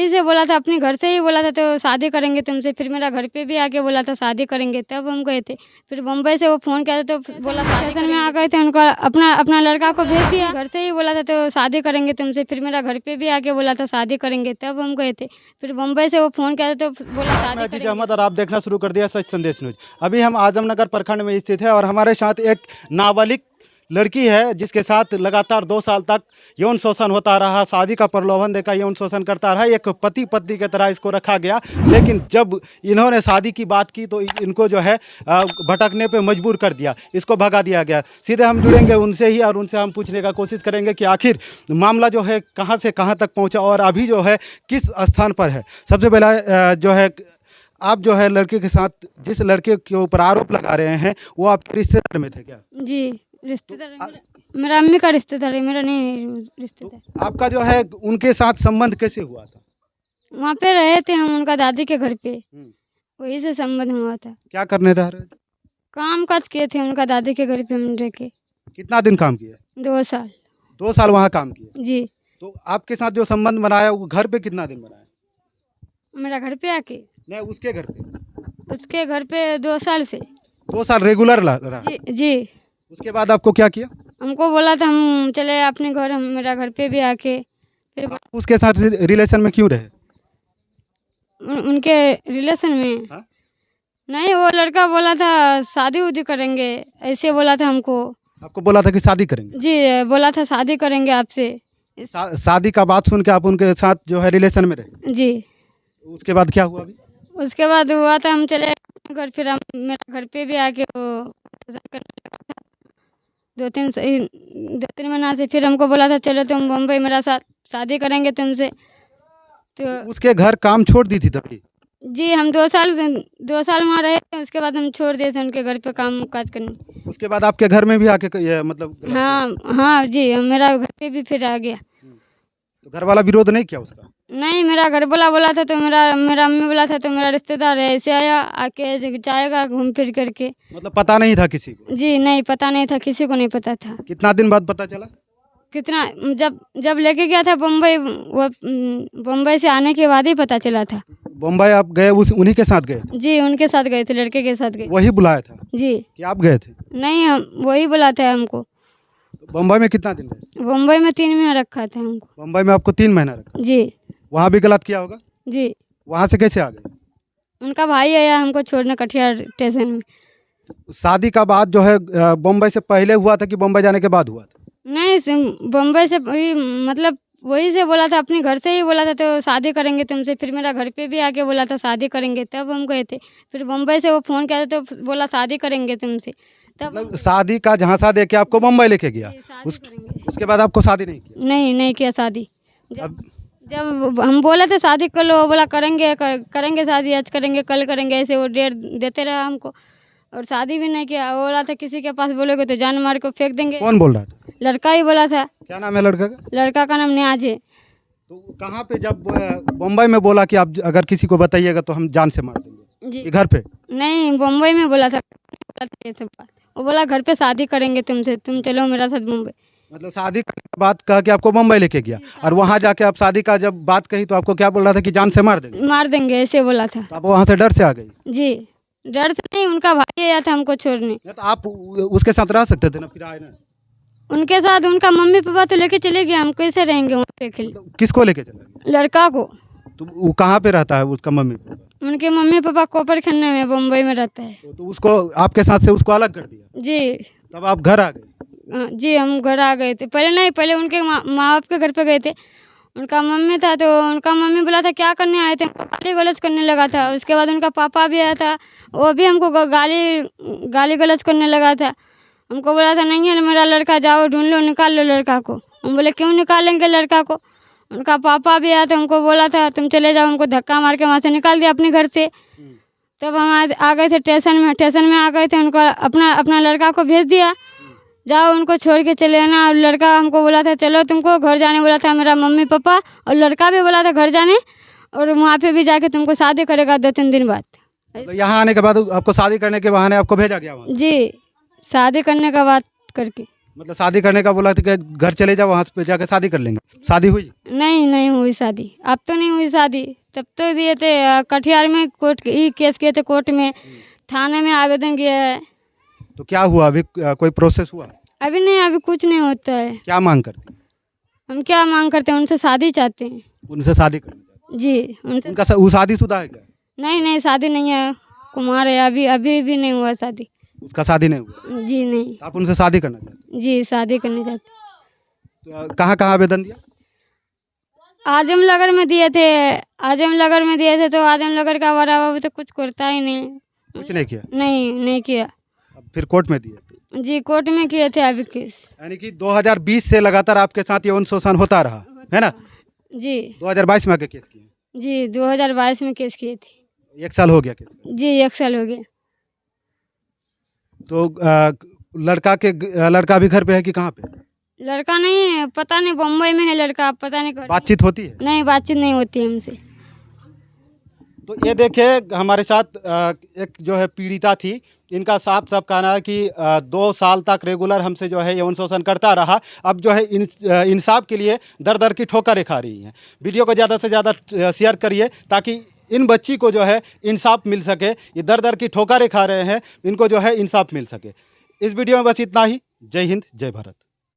वहीं से बोला था, अपने घर से ही बोला था तो शादी करेंगे तुमसे। फिर मेरा घर पे भी आके बोला था शादी करेंगे, तब हम गए थे। फिर मुंबई से वो फ़ोन किया था तो बोला स्टेशन में आ गए थे, उनका अपना अपना लड़का को भेज दिया। घर से ही बोला था तो शादी करेंगे तुमसे। फिर मेरा घर पे भी आके बोला था शादी करेंगे, तब हम गए थे। फिर मुंबई से वो फ़ोन किया था तो बोला शादी मैं करेंगे। अहमद और आप देखना शुरू कर दिया सच संदेश न्यूज। अभी हम आजमनगर प्रखंड में स्थित है और हमारे साथ एक नाबालिग लड़की है जिसके साथ लगातार 2 साल तक यौन शोषण होता रहा, शादी का प्रलोभन देकर यौन शोषण करता रहा। एक पति पत्नी की तरह इसको रखा गया, लेकिन जब इन्होंने शादी की बात की तो इनको जो है भटकने पे मजबूर कर दिया, इसको भगा दिया गया। सीधे हम जुड़ेंगे उनसे ही और उनसे हम पूछने का कोशिश करेंगे कि आखिर मामला जो है कहाँ से कहाँ तक पहुँचा और अभी जो है किस स्थान पर है। सबसे पहला जो है, आप जो है लड़के के साथ जिस लड़के के ऊपर आरोप लगा रहे हैं वो आपके रिश्तेदार में थे क्या? जी रिश्तेदार है, मेरा अम्मी का रिश्तेदार है, मेरा नहीं रिश्तेदार। आपका जो है उनके साथ संबंध कैसे हुआ था? वहाँ पे रहे थे हम उनका दादी के घर पे, वही से संबंध हुआ था। क्या करने रह रहे थे? काम काज किए थे उनका दादी के घर पे हम रह के। कितना दिन काम किया? 2 साल। 2 साल वहाँ काम किया। जी तो आपके साथ जो संबंध बनाया वो घर पे कितना दिन बनाया? मेरा घर पे आके, नहीं, उसके घर पे। उसके घर पे 2 साल से। 2 साल रेगुलर रहा। जी उसके बाद आपको क्या किया? हमको बोला था हम चले अपने घर, हम मेरा घर पे भी आके फिर आप उसके साथ रिलेशन में क्यों रहे? उनके रिलेशन में हाँ? नहीं, वो लड़का बोला था शादी उदी करेंगे, ऐसे बोला था हमको। आपको बोला था कि शादी करेंगे? जी बोला था शादी करेंगे आपसे। शादी का बात सुन के आप उनके साथ जो है रिलेशन में रहे? जी उसके बाद क्या हुआ अभी? उसके बाद हुआ था हम चले घर, फिर हम मेरा घर पे भी आके वो करने लगा था 2-3 महीना से। फिर हमको बोला था चलो तुम मुंबई मेरा साथ शादी करेंगे तुमसे। तो उसके घर काम छोड़ दी थी तभी? जी हम 2 साल वहाँ रहे थे, उसके बाद हम छोड़ दिए थे उनके घर पे काम काज करने। उसके बाद आपके घर में भी आके ये मतलब हाँ जी मेरा घर पे भी फिर आ गया। तो घर वाला विरोध नहीं किया उसका? नहीं, मेरा घर बोला था तो मेरा अम्मी बोला था तो मेरा रिश्तेदार है, ऐसे आया आके जाएगा घूम फिर करके। मतलब पता नहीं था किसी को? जी नहीं पता नहीं था, किसी को नहीं पता था। कितना दिन बाद पता चला? कितना जब लेके गया था बम्बई, वो बम्बई से आने के बाद ही पता चला था। बम्बई आप गए उन्हीं के साथ गए? जी उनके साथ गए थे, लड़के के साथ गए। वही बुलाया था जी कि आप गए थे? नहीं, हम वही बुलाता है हमको। तो बम्बई में कितना दिन रहे? बम्बई में 3 महीना रखा था हमको। बम्बई में आपको 3 महीना रखा? जी वहाँ भी गलत किया होगा? जी वहाँ से कैसे आ गए? उनका भाई आया हमको छोड़ने कटिहार स्टेशन में। शादी का बाद जो है बम्बई से पहले हुआ था कि बम्बई जाने के बाद हुआ था? नहीं, बम्बई से मतलब वही से बोला था, अपने घर से ही बोला था तो शादी करेंगे तुमसे। फिर मेरा घर पे भी आके बोला था शादी करेंगे, तब हम गए थे। फिर मुंबई से वो फ़ोन किया था तो बोला शादी करेंगे तुमसे, तब मतलब शादी का झांसा दे के आपको मुंबई लेके गया? शादी करेंगे। उसके बाद आपको शादी नहीं किया? नहीं किया शादी। जब हम बोले थे शादी कर लो, वो बोला करेंगे शादी, आज करेंगे कल करेंगे, ऐसे वो डेट देते रहा हमको और शादी भी नहीं किया। वो बोला था किसी के पास बोलोगे तो जान मार को फेंक देंगे। कौन बोल रहा था? लड़का ही बोला था। क्या नाम है लड़का का? लड़का का नाम न्याज है। तो कहाँ पे जब बम्बई में बोला कि आप अगर किसी को बताइएगा तो हम जान से मार देंगे, जी ये घर पे? नहीं, मुंबई में बोला था ये सब बात। वो बोला घर पे शादी करेंगे तुमसे, तुम चलो मेरा साथ मुंबई। मतलब शादी की बात कह के आपको मुंबई लेके गया और वहाँ जाके आप शादी का जब बात कही तो आपको क्या बोल रहा था कि जान से मार देंगे? ऐसे बोला था। तो आप वहाँ से डर से आ गई? जी डर से नहीं, उनका भाई आया था हमको छोड़ने। नहीं तो आप उसके साथ रह सकते थे ना, फिर आए ना? उनके साथ उनका मम्मी पापा तो लेके चले गए, हम कैसे रहेंगे वहाँ पे अकेले? तो किसको लेके चले? लड़का को। तो वो कहाँ पे रहता है उसका मम्मी पापा? उनके मम्मी पापा कोपर खन्ने में मुंबई में रहता है। तो उसको आपके साथ से उसको अलग कर दिया? जी तब आप घर आ गए? जी हम घर आ गए थे। पहले उनके माँ बाप के घर पे गए थे। उनका मम्मी था तो उनका मम्मी बोला था क्या करने आए थे, गाली गलौज करने लगा था। उसके बाद उनका पापा भी आया था, वो भी हमको गाली गलौज करने लगा था। हमको बोला था नहीं है मेरा लड़का, जाओ ढूंढ लो, निकाल लो लड़का को। हम बोले क्यों निकालेंगे लड़का को? उनका पापा भी आया था, हमको बोला था तुम चले जाओ। हमको धक्का मार के वहाँ से निकाल दिया अपने घर से। तब हम आ गए थे स्टेशन में आ गए थे। उनको अपना लड़का को भेज दिया, जाओ उनको छोड़ के चले आना। और लड़का हमको बोला था चलो तुमको घर जाने बोला था मेरा मम्मी पापा, और लड़का भी बोला था घर जाने, और वहाँ पे भी जाके तुमको शादी करेगा 2-3 दिन बाद। तो यहाँ आने के बाद आपको शादी करने के बहाने आपको भेजा गया वहाँ? जी शादी करने का बात करके। मतलब शादी करने का बोला था कि घर चले जाओ, वहाँ पे जाकर शादी कर लेंगे। शादी हुई? नहीं नहीं हुई शादी, अब तो नहीं हुई शादी। तब तो दिए थे कटिहार में, कोर्ट ये केस किए थे कोर्ट में, थाने में आवेदन किया है। तो क्या हुआ अभी, कोई प्रोसेस हुआ? अभी नहीं, अभी कुछ नहीं होता है। क्या मांग करते हैं? हम क्या मांग करते हैं, उनसे शादी चाहते हैं। उनसे शादी करना चाहते जी उनसे। हैं? वो शादीशुदा है क्या? नहीं नहीं, शादी नहीं है, कुमार है, अभी अभी भी नहीं हुआ शादी। उसका शादी नहीं हुआ? जी नहीं। आप उनसे शादी करना चाहते हैं? जी शादी करने चाहते। तो कहाँ कहाँ आवेदन दिया? आजमनगर में दिए थे, आजमनगर में दिए थे, तो आजमनगर का बड़ा बाबू तो कुछ करता ही नहीं। कुछ नहीं किया? नहीं नहीं किया। अब फिर कोर्ट में दिए? जी कोर्ट में किए थे अभी केस। यानी कि 2020 से लगातार आपके साथ यौन शोषण होता रहा है ना? जी 2022 में आके केस किए? जी 2022 में केस किए थे। 1 साल हो गया केस का। जी 1 साल हो गया। तो लड़का भी घर पे है कि कहाँ पे? लड़का नहीं, पता नहीं, बम्बई में है लड़का, पता नहीं कर। बातचीत होती है? नहीं, बातचीत नहीं होती है हमसे। तो ये देखिए हमारे साथ एक जो है पीड़िता थी, इनका साफ साफ कहना है कि 2 साल तक रेगुलर हमसे जो है यौन शोषण करता रहा। अब जो है इंसाफ के लिए दर दर की ठोकरें खा रही हैं। वीडियो को ज़्यादा से ज़्यादा शेयर करिए ताकि इन बच्ची को जो है इंसाफ मिल सके। ये दर दर की ठोकरें खा रहे हैं, इनको जो है इंसाफ मिल सके। इस वीडियो में बस इतना ही। जय हिंद, जय भारत।